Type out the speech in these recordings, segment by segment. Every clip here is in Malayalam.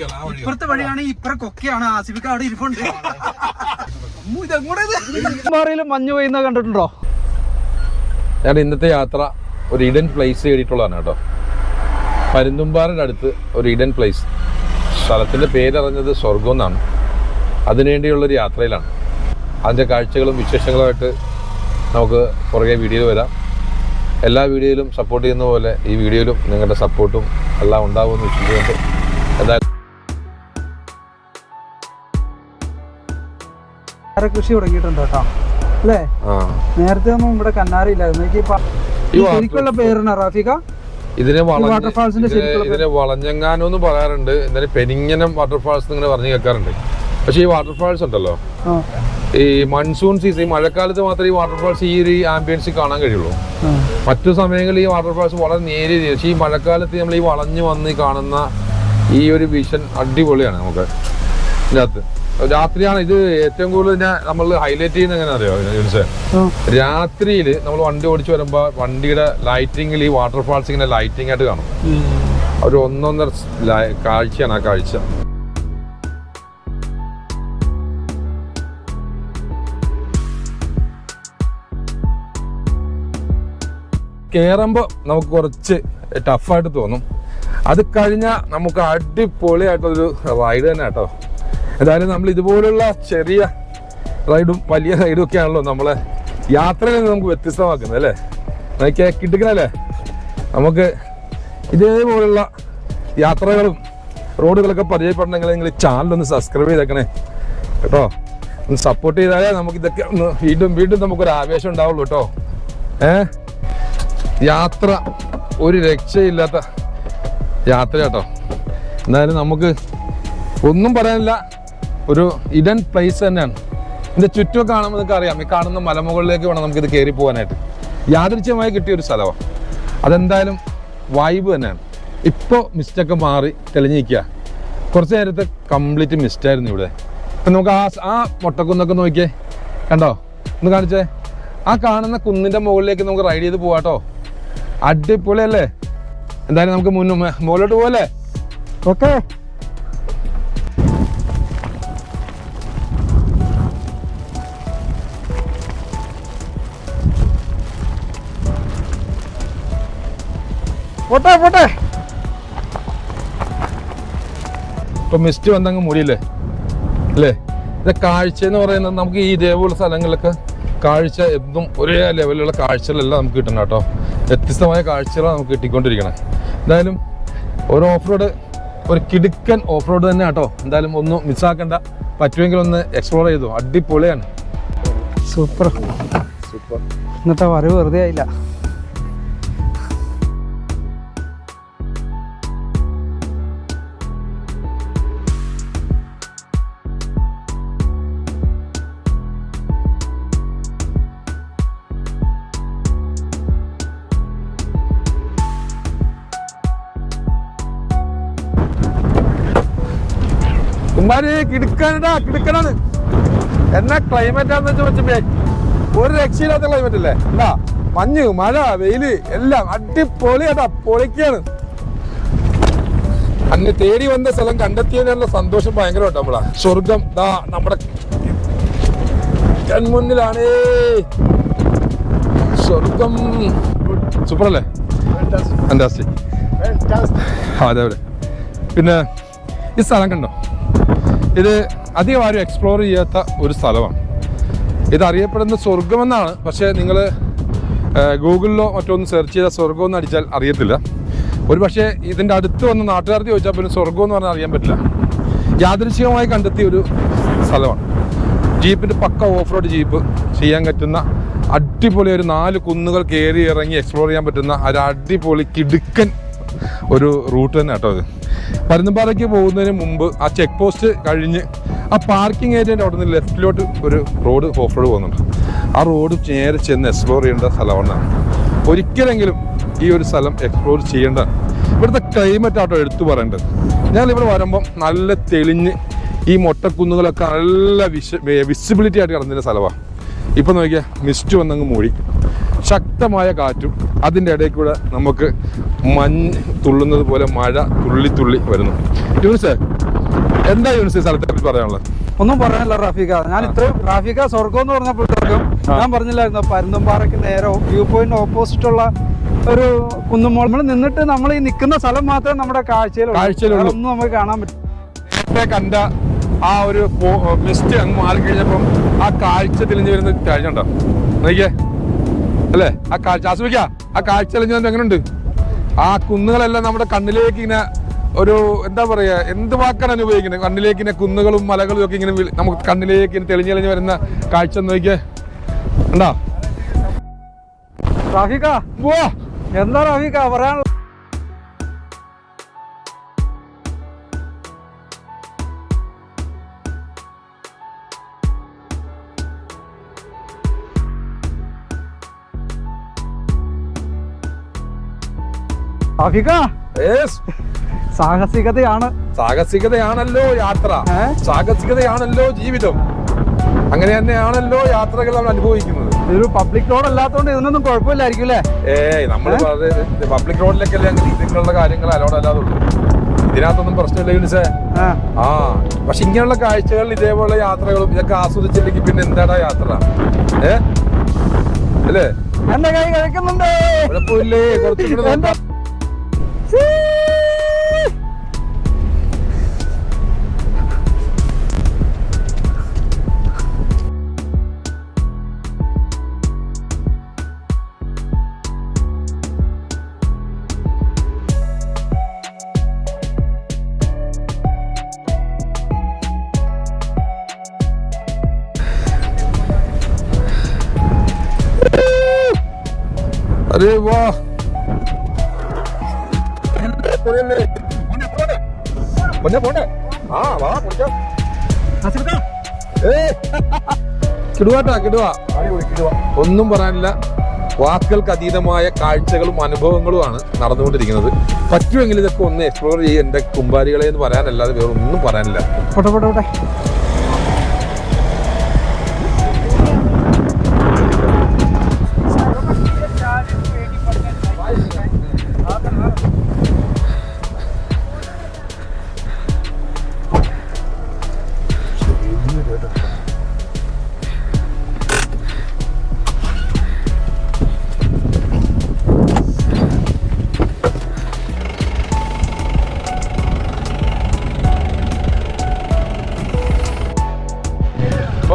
ഇപ്പുറത്തെ വഴിയാണ്, ഇപ്പുറം കൊക്കയാണ്. ആസിഫിക്ക് അവിടെ ഇരിപ്പുണ്ട്. മഞ്ഞ് പെയ്യുന്ന കണ്ടിട്ടുണ്ടോ? ഞാൻ ഇന്നത്തെ യാത്ര ഒരു ഇഡൻ പ്ലേസ് തേടിയിട്ടുള്ളതാണ് കേട്ടോ. പരുന്തുംപാറയുടെ അടുത്ത് ഒരു ഇഡൻ പ്ലേസ്. സ്ഥലത്തിൻ്റെ പേരറിഞ്ഞത് സ്വർഗം എന്നാണ്. അതിനുവേണ്ടിയുള്ളൊരു യാത്രയിലാണ്. അതിൻ്റെ കാഴ്ചകളും വിശേഷങ്ങളുമായിട്ട് നമുക്ക് പുറകെ വീഡിയോയിൽ വരാം. എല്ലാ വീഡിയോയിലും സപ്പോർട്ട് ചെയ്യുന്ന പോലെ ഈ വീഡിയോയിലും നിങ്ങളുടെ സപ്പോർട്ടും എല്ലാം ഉണ്ടാവുമെന്ന് വിശ്വസിച്ചുകൊണ്ട് എന്തായാലും കൃഷി തുടങ്ങിയിട്ടുണ്ട് കേട്ടോ അല്ലേ? നേരത്തെ ഒന്നും ഇവിടെ കന്നാരയില്ലായിരുന്നു. ശരിക്കുള്ള പേരാണ് റാഫിക. ഇതിനെ വളഞ്ഞെങ്ങാനോ എന്ന് പറയാറുണ്ട്, എന്നാലും പെരിങ്ങനം വാട്ടർഫാൾസ് ഇങ്ങനെ പറഞ്ഞു കേൾക്കാറുണ്ട്. പക്ഷെ ഈ വാട്ടർഫാൾസ് ഉണ്ടല്ലോ, ഈ മൺസൂൺ സീസൺ, ഈ മഴക്കാലത്ത് മാത്രമേ ഈ വാട്ടർഫാൾസ് ഈ ഒരു ആംബിയൻസ് കാണാൻ കഴിയുള്ളൂ. മറ്റു സമയങ്ങളിൽ ഈ വാട്ടർഫാൾസ് വളരെ നേരിയ, പക്ഷേ ഈ മഴക്കാലത്ത് നമ്മൾ ഈ വളഞ്ഞു വന്ന് കാണുന്ന ഈ ഒരു വിഷൻ അടിപൊളിയാണ്. നമുക്ക് ഇതിനകത്ത് രാത്രിയാണ് ഇത് ഏറ്റവും കൂടുതൽ നമ്മൾ ഹൈലൈറ്റ് ചെയ്യുന്നത്. എങ്ങനെ അറിയോ യൂൻസേ? രാത്രിയിൽ നമ്മൾ വണ്ടി ഓടിച്ചു വരുമ്പോൾ വണ്ടിയുടെ ലൈറ്റിങ്ങിൽ ഈ വാട്ടർഫാൾസ് ഇങ്ങനെ ലൈറ്റിംഗ് ആയിട്ട് കാണും. ഒരു ഒന്നൊന്നര കാഴ്ചയാണ് ആ കാഴ്ച. കയറുമ്പോൾ നമുക്ക് കുറച്ച് ടഫായിട്ട് തോന്നും. അത് കഴിഞ്ഞാൽ നമുക്ക് അടിപൊളിയായിട്ടൊരു റൈഡ് തന്നെ കേട്ടോ. എന്തായാലും നമ്മൾ ഇതുപോലുള്ള ചെറിയ റൈഡും വലിയ റൈഡും ഒക്കെ ആണല്ലോ നമ്മളെ യാത്രയിൽ നിന്ന് നമുക്ക് വ്യത്യസ്തമാക്കുന്നത് അല്ലേ? അതൊക്കെ കിട്ടിക്കണല്ലേ? നമുക്ക് ഇതേപോലുള്ള യാത്രകളും റോഡുകളൊക്കെ പരിചയപ്പെടണമെങ്കിൽ നിങ്ങൾ ചാനലൊന്ന് സബ്സ്ക്രൈബ് ചെയ്തേക്കണേ കേട്ടോ. ഒന്ന് സപ്പോർട്ട് ചെയ്താലേ നമുക്ക് ഇതൊക്കെ ഒന്ന് വീണ്ടും നമുക്കൊരു ആവേശം ഉണ്ടാവുള്ളൂ കേട്ടോ. യാത്ര ഒരു രക്ഷയില്ലാത്ത യാത്ര കേട്ടോ. എന്തായാലും നമുക്ക് ഒന്നും പറയാനില്ല, ഒരു ഇഡൻ പ്ലേസ് തന്നെയാണ്. ഇതിൻ്റെ ചുറ്റുമൊക്കെ കാണുമ്പോൾ നിങ്ങൾക്ക് അറിയാം, ഈ കാണുന്ന മലമുകളിലേക്ക് വേണം നമുക്കിത് കയറി പോകാനായിട്ട്. യാദൃച്ഛികമായി കിട്ടിയൊരു സ്ഥലമാണ്. അതെന്തായാലും വൈബ് തന്നെയാണ്. ഇപ്പോൾ മിസ്റ്റൊക്കെ മാറി തെളിഞ്ഞ് നിൽക്കുക. കുറച്ച് നേരത്തെ കംപ്ലീറ്റ് മിസ്റ്റായിരുന്നു ഇവിടെ. ഇപ്പം നമുക്ക് ആ മൊട്ടക്കുന്നൊക്കെ നോക്കിയേ, കണ്ടോ? ഒന്ന് കാണിച്ചേ. ആ കാണുന്ന കുന്നിൻ്റെ മുകളിലേക്ക് നമുക്ക് റൈഡ് ചെയ്ത് പോവാട്ടോ. അടിപൊളിയല്ലേ? എന്തായാലും നമുക്ക് മുകളിലോട്ട് പോകല്ലേ? ഓക്കെ. പോട്ടെ. ഇപ്പൊ മിസ്റ്റ് വന്നങ്ങ് മൂടിയില്ലേ അല്ലേ? ഇത് കാഴ്ച എന്ന് പറയുന്നത് നമുക്ക് ഈ ഇതേപോലുള്ള സ്ഥലങ്ങളിലൊക്കെ കാഴ്ച എന്നും ഒരേ ലെവലിലുള്ള കാഴ്ചകളെല്ലാം നമുക്ക് കിട്ടണം കേട്ടോ. വ്യത്യസ്തമായ കാഴ്ചകളാണ് നമുക്ക് കിട്ടിക്കൊണ്ടിരിക്കണം. എന്തായാലും ഒരു ഓഫ് റോഡ്, ഒരു കിടുക്കൻ ഓഫ് റോഡ് തന്നെ കേട്ടോ. എന്തായാലും ഒന്നും മിസ്സാക്കണ്ട. പറ്റുമെങ്കിൽ ഒന്ന് എക്സ്പ്ലോർ ചെയ്തു. അടിപൊളിയാണ്. സൂപ്പർ. ഇന്നത്തെ വരവ് വെറുതെ ആയില്ല. കിടുക്കനാണ്. എന്നാ ക്ലൈമറ്റ് ആണെന്ന് ചോദിച്ചപ്പോ ഒരു രക്ഷയില്ലാത്ത ക്ലൈമറ്റ് അല്ലേ? എന്താ മഞ്ഞ്, മഴ, വെയില് എല്ലാം അടിപൊളിയാട്ടാ. പൊളിക്കാണ്. അന്ന് തേടി വന്ന സ്ഥലം കണ്ടെത്തിയതിനുള്ള സന്തോഷം ഭയങ്കരമായിട്ട് നമ്മളാ. സ്വർഗം ദാ നമ്മുടെ കൺമുന്നിലാണേ. സ്വർഗം സൂപ്പർ അല്ലേ? ഫാന്റാസ്റ്റിക്. അതെ. പിന്നെ ഈ സ്ഥലം കണ്ടോ? ഇത് അധികം ആരും എക്സ്പ്ലോർ ചെയ്യാത്ത ഒരു സ്ഥലമാണ്. ഇത് അറിയപ്പെടുന്ന സ്വർഗമെന്നാണ്. പക്ഷേ നിങ്ങൾ ഗൂഗിളിലോ മറ്റൊന്ന് സെർച്ച് ചെയ്താൽ സ്വർഗം എന്ന് അടിച്ചാൽ അറിയത്തില്ല. ഒരു പക്ഷേ ഇതിൻ്റെ അടുത്ത് വന്ന് നാട്ടുകാർക്ക് ചോദിച്ചാൽ പിന്നെ സ്വർഗം എന്ന് പറഞ്ഞാൽ അറിയാൻ പറ്റില്ല. യാദൃശ്ചികമായി കണ്ടെത്തിയ ഒരു സ്ഥലമാണ്. ജീപ്പിൻ്റെ പക്ക ഓഫ് റോഡ് ജീപ്പ് ചെയ്യാൻ പറ്റുന്ന അടിപൊളി ഒരു 4 കുന്നുകൾ കയറി ഇറങ്ങി എക്സ്പ്ലോർ ചെയ്യാൻ പറ്റുന്ന ഒരു അടിപൊളി കിടുക്കൻ ഒരു റൂട്ട് തന്നെ കേട്ടോ. ഇത് പരുന്തുംപാറയ്ക്ക് പോകുന്നതിന് മുമ്പ് ആ ചെക്ക് പോസ്റ്റ് കഴിഞ്ഞ് ആ പാർക്കിംഗ് ഏരിയൻ്റെ അവിടെ നിന്ന് ലെഫ്റ്റിലോട്ട് ഒരു റോഡ് ഓഫ് റോഡ് പോകുന്നുണ്ട്. ആ റോഡ് നേരെ ചെന്ന് എക്സ്പ്ലോർ ചെയ്യേണ്ട സ്ഥലമാണ്. ഒരിക്കലെങ്കിലും ഈ ഒരു സ്ഥലം എക്സ്പ്ലോർ ചെയ്യേണ്ടതാണ്. ഇവിടുത്തെ ക്ലൈമറ്റ് ആട്ടോ എടുത്തു പറയേണ്ടത്. ഞാനിവിടെ വരുമ്പം നല്ല തെളിഞ്ഞ് ഈ മൊട്ടക്കുന്നുകളൊക്കെ നല്ല വിസിബിലിറ്റി ആയിട്ട് കിടന്നിരുന്ന സ്ഥലമാണ്. ഇപ്പം നോക്കിയാൽ മിസ്റ്റ് വന്നങ്ങ് മൂടി. ശക്തമായ കാറ്റും അതിൻ്റെ ഇടയിൽ കൂടെ നമുക്ക് മഞ്ഞ് തുള്ളുന്നത് പോലെ മഴ തുള്ളി വരുന്നു. യൂണിസേ എന്താ യൂണിവേഴ്സിറ്റി സ്ഥലത്തെ കുറിച്ച് പറയാനുള്ളത്? ഒന്നും പറയാനില്ല റാഫിക. ഞാൻ ഇത്രയും റാഫിക സ്വർഗം എന്ന് പറഞ്ഞപ്പോഴേക്കും ഞാൻ പറഞ്ഞില്ലായിരുന്നു പരുന്തുംപാറയ്ക്ക് നേരെ വ്യൂ പോയിന്റ് ഓപ്പോസിറ്റ് ഉള്ള ഒരു കുന്നുമോൾ. നമ്മൾ നിന്നിട്ട് നമ്മൾ ഈ നിൽക്കുന്ന സ്ഥലം മാത്രമേ നമ്മുടെ കാഴ്ചയിലുള്ളൂ. ഒന്നും നമുക്ക് കാണാൻ പറ്റും. നേരത്തെ കണ്ട ആ ഒരു മിസ്റ്റ് അങ്ങ് മാറിക്കഴിഞ്ഞപ്പം ആ കാഴ്ച തെളിഞ്ഞു വരുന്ന കഴിഞ്ഞുണ്ടോ നോക്കിയേ അല്ലേ? ആ കാഴ്ച ആസ്വദിക്ക. ആ കാഴ്ച തെളിഞ്ഞു വന്നിട്ട് എങ്ങനെയുണ്ട്? ആ കുന്നുകളെല്ലാം നമ്മുടെ കണ്ണിലേക്ക് ഇങ്ങനെ ഒരു എന്താ പറയാ, എന്ത് വാക്കാണ് ഉപയോഗിക്കുന്നത്? കണ്ണിലേക്ക് ഇങ്ങനെ കുന്നുകളും മലകളും ഒക്കെ ഇങ്ങനെ നമുക്ക് കണ്ണിലേക്ക് ഇങ്ങനെ തെളിഞ്ഞെളിഞ്ഞ് വരുന്ന കാഴ്ച നോക്കിയേ ഉണ്ടോ റാഫിക? എന്താ റാഫിക പറയാനുള്ള? റാഫിക, സാഹസികതയാണല്ലോ യാത്ര, സാഹസികതയാണല്ലോ ജീവിതം. അങ്ങനെ തന്നെയാണല്ലോ യാത്രകൾ നമ്മൾ അനുഭവിക്കുന്നത്. ഇതൊരു പബ്ലിക് റോഡ് അല്ലാത്തതുകൊണ്ട് ഇതിനൊന്നും കുഴപ്പമില്ലായിരിക്കും അല്ലേ? നമ്മൾ പബ്ലിക് റോഡിലേക്കല്ലേ അങ്ങനെ ഇതിനുള്ള കാര്യങ്ങൾ അലോഡ് അല്ലാതുള്ളൂ. ഇതിനകത്തൊന്നും പ്രശ്നമില്ല യൂണിസേ. പക്ഷെ ഇങ്ങനെയുള്ള കാഴ്ചകൾ ഇതേപോലുള്ള യാത്രകളും ഇതൊക്കെ ആസ്വദിച്ചില്ലെങ്കിൽ പിന്നെ എന്താടാ യാത്ര? അല്ലേ? എന്റെ കൈ കഴിക്കുന്നുണ്ട്. കുഴപ്പമില്ലേ? കുറച്ചുകൂടെ अरे वाह ഒന്നും പറയാനില്ല. വാക്കുകൾക്ക് അതീതമായ കാഴ്ചകളും അനുഭവങ്ങളുമാണ് നടന്നുകൊണ്ടിരിക്കുന്നത്. പറ്റുമെങ്കിൽ ഇതൊക്കെ ഒന്ന് എക്സ്പ്ലോർ ചെയ്യും എന്റെ കുമ്പാരികളെ എന്ന് പറയാനല്ലാതെ വേറെ ഒന്നും പറയാനില്ല.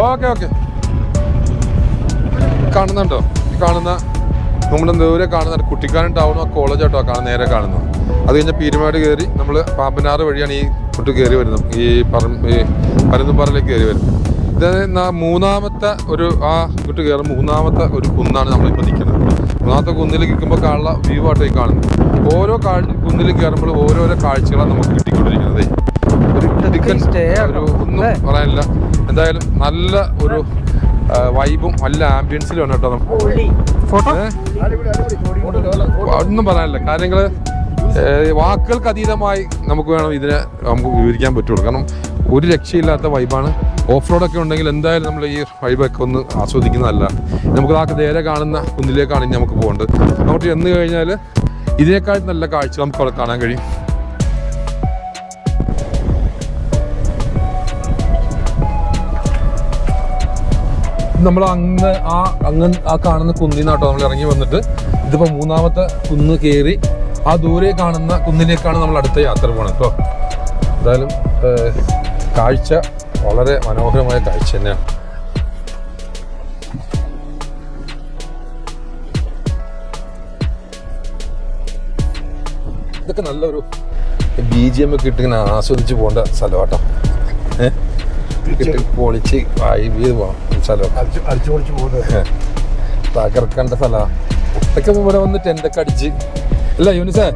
ഓക്കെ കാണുന്നുണ്ടോ? കാണുന്ന നമ്മുടെ ദൂരെ കാണുന്ന കുട്ടിക്കാനം ടൗണോ കോളേജോട്ടോ നേരെ കാണുന്നു. അത് കഴിഞ്ഞാൽ പീരുമേട് കയറി നമ്മൾ പാമ്പനാറ് വഴിയാണ് ഈ കുട്ടി കയറി വരുന്നത്. ഈ പരുന്തുംപാറയിലേക്ക് കയറി വരുന്നത്. ഇത് മൂന്നാമത്തെ ഒരു കുട്ടി കയറും മൂന്നാമത്തെ ഒരു കുന്നാണ് നമ്മളിപ്പോൾ നിൽക്കുന്നത്. മൂന്നാമത്തെ കുന്നിലേക്ക് നിൽക്കുമ്പോൾ കാണുന്ന വ്യൂ ആട്ടോ ഈ കാണുന്നത്. ഓരോ കുന്നിൽ കയറുമ്പോൾ ഓരോരോ കാഴ്ചകളാണ് നമുക്ക് കിട്ടിക്കൊണ്ടിരിക്കുന്നത്. ഒന്നും പറയാനില്ല. എന്തായാലും നല്ല ഒരു വൈബും നല്ല ആംബിയൻസിലും കേട്ടോ. ഒന്നും പറയാനില്ല. കാര്യങ്ങൾ വാക്കുകൾക്ക് അതീതമായി നമുക്ക് വേണം ഇതിനെ നമുക്ക് വിവരിക്കാൻ പറ്റുള്ളൂ. കാരണം ഒരു രക്ഷയില്ലാത്ത വൈബാണ്. ഓഫ് റോഡൊക്കെ ഉണ്ടെങ്കിൽ എന്തായാലും നമ്മൾ ഈ വൈബൊക്കെ ഒന്ന് ആസ്വദിക്കുന്നതല്ല. നമുക്ക് നേരെ കാണുന്ന കുന്നിലേക്കാണ് ഇനി നമുക്ക് പോകേണ്ടത്. അങ്ങോട്ട് ചെന്ന് കഴിഞ്ഞാൽ ഇതിനേക്കാൾ നല്ല കാഴ്ച നമുക്ക് അവിടെ കാണാൻ കഴിയും. നമ്മൾ ആ കാണുന്ന കുന്നിനാട്ടോ നമ്മൾ ഇറങ്ങി വന്നിട്ട് ഇതിപ്പോ മൂന്നാമത്തെ കുന്ന് കയറി ആ ദൂരെ കാണുന്ന കുന്നിലേക്കാണ് നമ്മൾ അടുത്ത യാത്ര പോകണം കേട്ടോ. എന്തായാലും കാഴ്ച വളരെ മനോഹരമായ കാഴ്ച തന്നെയാണ്. ഇതൊക്കെ നല്ലൊരു BGM ഒക്കെ ഇട്ട് ഇങ്ങനെ ആസ്വദിച്ച് പോകേണ്ട സ്ഥലം കേട്ടോ. പൊളിച്ച് വൈബ് പോകണം സ്ഥലം. തകർക്കേണ്ട സ്ഥലമാണ്. ഒട്ടൊക്കെ ഇവിടെ വന്ന് ടെൻ്റൊക്കെ അടിച്ച് അല്ല യൂനിസേ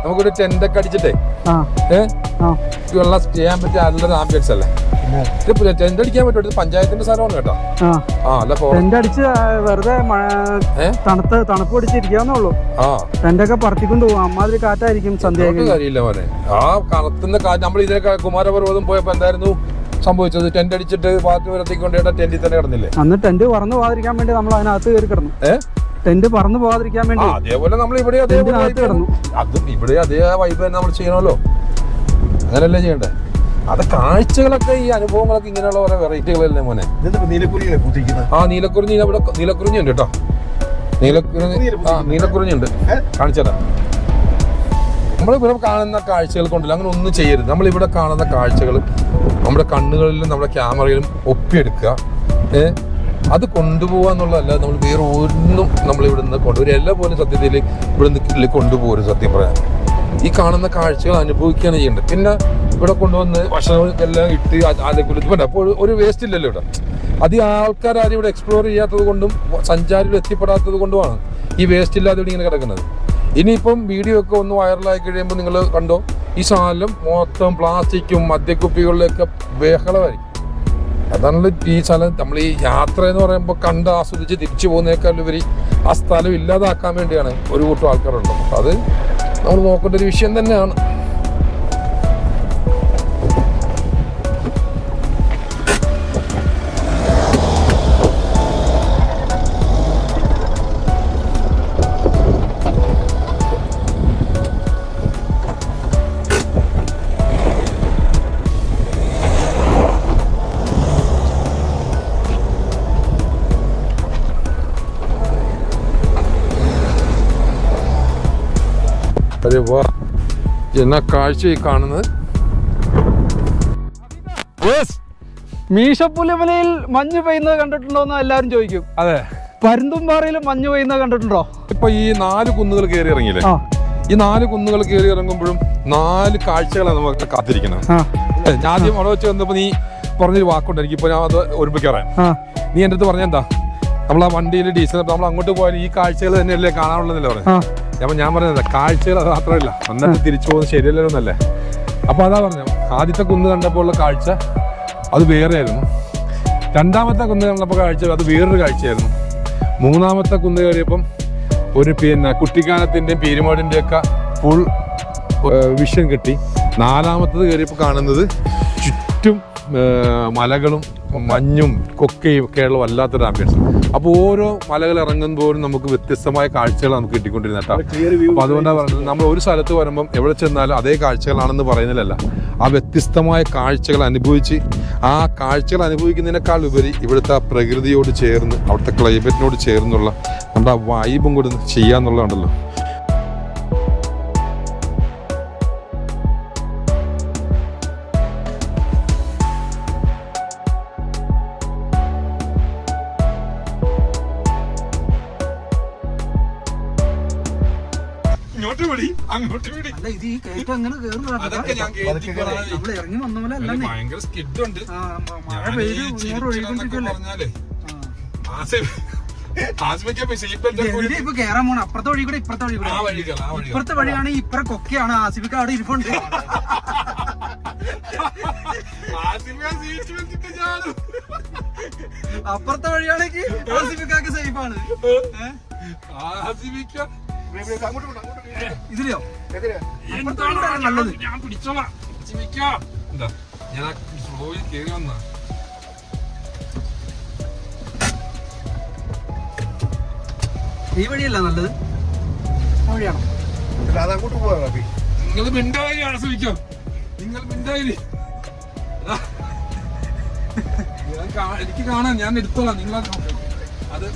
നമുക്കൊരു ടെൻ്റൊക്കെ അടിച്ചിട്ടേ വെള്ളം ചെയ്യാൻ പറ്റിയ നല്ലൊരു ആംബിയൻസ് അല്ലേ? ടെൻ്റ് അടിക്കാൻ പറ്റും. പഞ്ചായത്തിന്റെ സ്ഥലമാണ് കേട്ടോ. ടെൻ്റ് അടിച്ച് വെറുതെ തണുപ്പ് പിടിച്ചിരിക്കാന്നുള്ളൂ. ടെൻ്റൊക്കെ പറത്തിക്കൊണ്ട് പോകും. അമ്മാതിരി കാറ്റായിരിക്കും. സന്ധ്യ കാര്യമില്ല മോനെ. ആ കറുത്തുന്ന കാറ്റ്. നമ്മൾ ഇതിനൊക്കെ കുമാരപർവ്വതം പോയപ്പോ എന്തായിരുന്നു സംഭവിച്ചത്? ടെൻ്റ് അടിച്ചിട്ട് പാർട്ടി വരത്തിക്കൊണ്ടേട്ടാ ടെന്റിൽ തന്നെ കിടന്നില്ലേ? അന്ന് ടെന്റ് പറന്നു പോകാതിരിക്കാൻ വേണ്ടി നമ്മൾ അതിനകത്ത് കയറി കിടന്നു. ടെന്റ് പറന്നു പോകാതിരിക്കാൻ വേണ്ടി അതേപോലെ നമ്മൾ ഇവിടെ കിടന്നു. അതും ഇവിടെ അതേ വൈബ് തന്നെ നമ്മൾ ചെയ്യണമല്ലോ, അങ്ങനെയല്ലേ ചെയ്യണ്ടേ? അത് കാഴ്ചകളൊക്കെ ഈ അനുഭവങ്ങളൊക്കെ ഇങ്ങനെയുള്ള കുറെ വെറൈറ്റികളല്ലേ മോനെ. നീലക്കുറിഞ്ഞി ഇവിടെ നീലക്കുറിഞ്ഞി ഉണ്ട് കേട്ടോ, നീലക്കുറിഞ്ഞി ഉണ്ട്, കാണിച്ചതാ. നമ്മളിവിടെ കാണുന്ന കാഴ്ചകൾ കൊണ്ടല്ല അങ്ങനെ ഒന്നും ചെയ്യരുത്. നമ്മളിവിടെ കാണുന്ന കാഴ്ചകൾ നമ്മുടെ കണ്ണുകളിലും നമ്മുടെ ക്യാമറയിലും ഒപ്പിയെടുക്കുക, അത് കൊണ്ടുപോകുക എന്നുള്ളതല്ല. നമ്മൾ വേറെ ഒന്നും നമ്മളിവിടെ നിന്ന് ഒരു ഇല പോലും സത്യത്തിൽ ഇവിടെ നിന്ന് കൊണ്ടുപോകരുത്. സത്യം പറയാൻ ഈ കാണുന്ന കാഴ്ചകൾ അനുഭവിക്കുകയാണ് ചെയ്യേണ്ടത്. പിന്നെ ഇവിടെ കൊണ്ടുവന്ന് ഭക്ഷണമെല്ലാം ഇട്ട് ആദ്യം അപ്പോൾ ഒരു വേസ്റ്റ് ഇല്ലല്ലോ ഇവിടെ. അത് ആൾക്കാരും ഇവിടെ എക്സ്പ്ലോർ ചെയ്യാത്തത് കൊണ്ടും സഞ്ചാരികൾ എത്തിപ്പെടാത്തത് കൊണ്ടുമാണ് ഈ വേസ്റ്റ് ഇല്ലാതെ ഇവിടെ ഇങ്ങനെ കിടക്കുന്നത്. ഇനിയിപ്പം വീഡിയോ ഒക്കെ ഒന്ന് വൈറലായി കഴിയുമ്പോൾ നിങ്ങൾ കണ്ടോ, ഈ സാധനം മൊത്തം പ്ലാസ്റ്റിക്കും മദ്യക്കുപ്പികളിലൊക്കെ ബഹളമായിരിക്കും. അതാണല്ലോ ഈ സ്ഥലം. നമ്മൾ ഈ യാത്ര എന്ന് പറയുമ്പോൾ കണ്ട് ആസ്വദിച്ച് തിരിച്ചു പോകുന്നേക്കാൾ ഉപരി ആ സ്ഥലം ഇല്ലാതാക്കാൻ വേണ്ടിയാണ് ഒരു കൂട്ടം ആൾക്കാരുള്ളത്. അത് നമ്മൾ നോക്കേണ്ട ഒരു വിഷയം തന്നെയാണ്. അതെ വാ, എന്നാ കാഴ്ച ഈ കാണുന്നത്. മീശപ്പുലിമലയിൽ മഞ്ഞ് പെയ്യുന്നത് കണ്ടിട്ടുണ്ടോ എന്ന് എല്ലാവരും ചോദിക്കും. അതെ, പരുന്തുംപാറയിൽ മഞ്ഞ് പെയ്യുന്നത് കണ്ടിട്ടുണ്ടോ? ഇപ്പൊ ഈ 4 കുന്നുകൾ കയറി ഇറങ്ങിയില്ലേ, ഈ 4 കുന്നുകൾ കയറി ഇറങ്ങുമ്പോഴും 4 കാഴ്ചകളാണ് നമുക്ക് കാത്തിരിക്കുന്നത്. ഞാൻ ആദ്യം അവിടെ വെച്ച് വന്നപ്പോ നീ പറഞ്ഞൊരു വാക്കുണ്ട്, എനിക്കിപ്പോ ഞാൻ അത് ഒരുമിക്കറിയാം. നീ എൻ്റെ അടുത്ത് പറഞ്ഞെന്താ, നമ്മൾ ആ വണ്ടിയിൽ ഡീസൽ നമ്മൾ അങ്ങോട്ട് പോയാൽ ഈ കാഴ്ചകൾ തന്നെയല്ലേ കാണാനുള്ളതല്ലേ പറഞ്ഞത്. ഞാൻ പറഞ്ഞത് കാഴ്ചകൾ അത് മാത്രമല്ല, എന്നിട്ട് തിരിച്ചു പോകുന്നത് ശരിയല്ലോ എന്നല്ലേ. അപ്പൊ അതാ പറഞ്ഞു, ആദ്യത്തെ കുന്ന് കണ്ടപ്പോൾ ഉള്ള കാഴ്ച അത് വേറെയായിരുന്നു, രണ്ടാമത്തെ കുന്ന് കണ്ടപ്പോൾ കാഴ്ച അത് വേറൊരു കാഴ്ചയായിരുന്നു, മൂന്നാമത്തെ കുന്ന് കയറിയപ്പം ഒരു കുട്ടിക്കാനത്തിന്റെയും പീരുമാടിന്റെ ഒക്കെ ഫുൾ വിഷൻ കിട്ടി, നാലാമത്തത് കയറിയപ്പോൾ കാണുന്നത് ചുറ്റും മലകളും മഞ്ഞും കൊക്കയും ഒക്കെയുള്ള വല്ലാത്തൊരു ആംബിയൻസ്. അപ്പോൾ ഓരോ മലകൾ ഇറങ്ങുമ്പോഴും നമുക്ക് വ്യത്യസ്തമായ കാഴ്ചകൾ നമുക്ക് കിട്ടിക്കൊണ്ടിരുന്ന കേട്ടോ. അപ്പോൾ അതുകൊണ്ടാണ് പറഞ്ഞത്, നമ്മൾ ഒരു സ്ഥലത്ത് വരുമ്പം എവിടെ ചെന്നാലും അതേ കാഴ്ചകളാണെന്ന് പറയുന്നില്ലല്ല, ആ വ്യത്യസ്തമായ കാഴ്ചകൾ അനുഭവിച്ച് ആ കാഴ്ചകൾ അനുഭവിക്കുന്നതിനേക്കാൾ ഉപരി ഇവിടുത്തെ ആ പ്രകൃതിയോട് ചേർന്ന് അവിടുത്തെ ക്ലൈമറ്റിനോട് ചേർന്നുള്ള നമ്മുടെ ആ വൈബും കൂടി ചെയ്യാന്നുള്ളതുണ്ടല്ലോ. ഇറങ്ങി വന്ന പോലെ ഭയങ്കര സ്കിഡുണ്ട്. ഇപ്പൊ കേറാൻ പോണ അപ്പുറത്തെ വഴി കൂടെ ഇപ്പുറത്തെ വഴി കൂടെ, ഇപ്പുറത്തെ വഴിയാണ് ഇപ്പുറ കൊക്കയാണ്. ആസിഫിക്ക് അവിടെ ഇരിപ്പുണ്ട്. അപ്പുറത്തെ വഴിയാണെങ്കിൽ ആസിഫിക്കാക്ക് സേഫാണ്. ഇതിലെയോ നല്ലത് ഞാൻ പിടിച്ചോളാം. എന്താ ഞാൻ സ്ലോയിൽ കേറി വന്ന ഈ വഴിയല്ല നല്ലത്, ആ വഴിയാണോ? അങ്ങോട്ട് പോവാ. നിങ്ങൾ മിണ്ടായി ആസ്വദിക്കോ, നിങ്ങൾ മിണ്ടായി. എനിക്ക് കാണാൻ ഞാൻ എടുത്തോളാം. നിങ്ങൾ അത്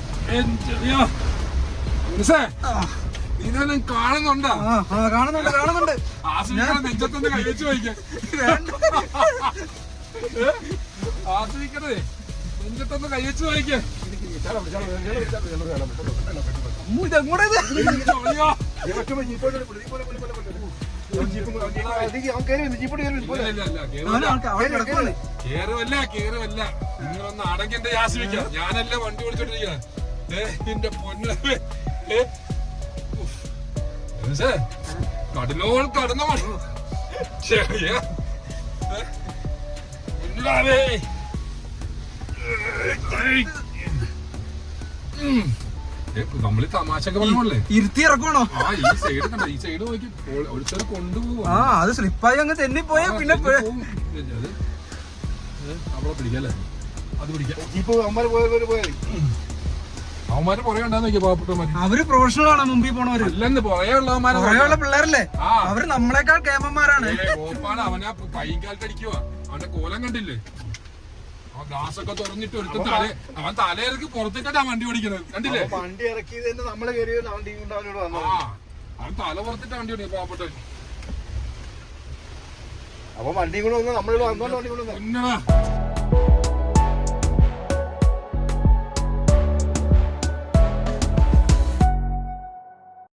നീ കാണുന്നുണ്ടോ? കാണുന്നുണ്ട് കാണുന്നുണ്ട്. നെഞ്ചത്തൊന്ന് കഴിച്ചു പോയിക്കേ, ആസ്വദിക്കണേ, നെഞ്ചത്തൊന്ന് കഴിച്ചു പോയിക്കേ. കേറുവല്ല, നിങ്ങളൊന്ന് അടങ്ങന്റെ ആസ്വദിക്കാം. ഞാനല്ല വണ്ടി ഓടിച്ചോണ്ടിരിക്കുക. എന്റെ പൊന്നു കടലോൾ കടന്ന ചെറിയ നമ്മള് തമാശക്ക് പറഞ്ഞോളേ ഇരുത്തി ഇറക്കണോ? ആ ഈ സൈഡ് കണ്ട, ഈ സൈഡ് നോക്കി ഒരു കൊണ്ടുപോകും. ആ അത് സ്ലിപ്പായി അങ്ങ് തെന്നിപ്പോയാ പിന്നെ അവിടെ പിടിക്കല്ലേ, അത് പിടിക്കാം. ജീപ്പ് അമ്മ പോയാൽ അവന്മാര് പുറകെ ഉണ്ടാന്ന് നോക്കിയ പാവപ്പെട്ടവന്മാര്. അവര് പ്രൊഫഷണൽ ആണ് മുമ്പിൽ പോണവര്. അല്ലെന്ന് പുറകെ ഉള്ളവന്മാരെ പുറകെയുള്ള പിള്ളേരല്ലേ ആ. അവര് നമ്മളെക്കാൾ കേമന്മാരാണ്. ഓപ്പാണ് അവനാ കൈകാലത്തടിക്കുക. അവന്റെ കോലം കണ്ടില്ലേ? അവൻ ഗ്ലാസ് ഒക്കെ തുറന്നിട്ട് ഒരുത്തൻ അവൻ തലയിറക്കി പുറത്തിട്ടാ വണ്ടി ഓടിക്കുന്നത് കണ്ടില്ലേ? വണ്ടി ഇറക്കിയത് തന്നെ നമ്മള് കയറിയ വണ്ടി കൊണ്ട് അവനോട് വന്നത്. അവൻ തല പുറത്തിട്ടാ വണ്ടി ഓടിക്കുക പാവപ്പെട്ടവൻ. അപ്പൊ വണ്ടി കൊണ്ട് വന്ന് നമ്മളിവിടെ വന്നോണ്ട് വണ്ടി കൊണ്ട് വന്നത്. പിന്നെടാ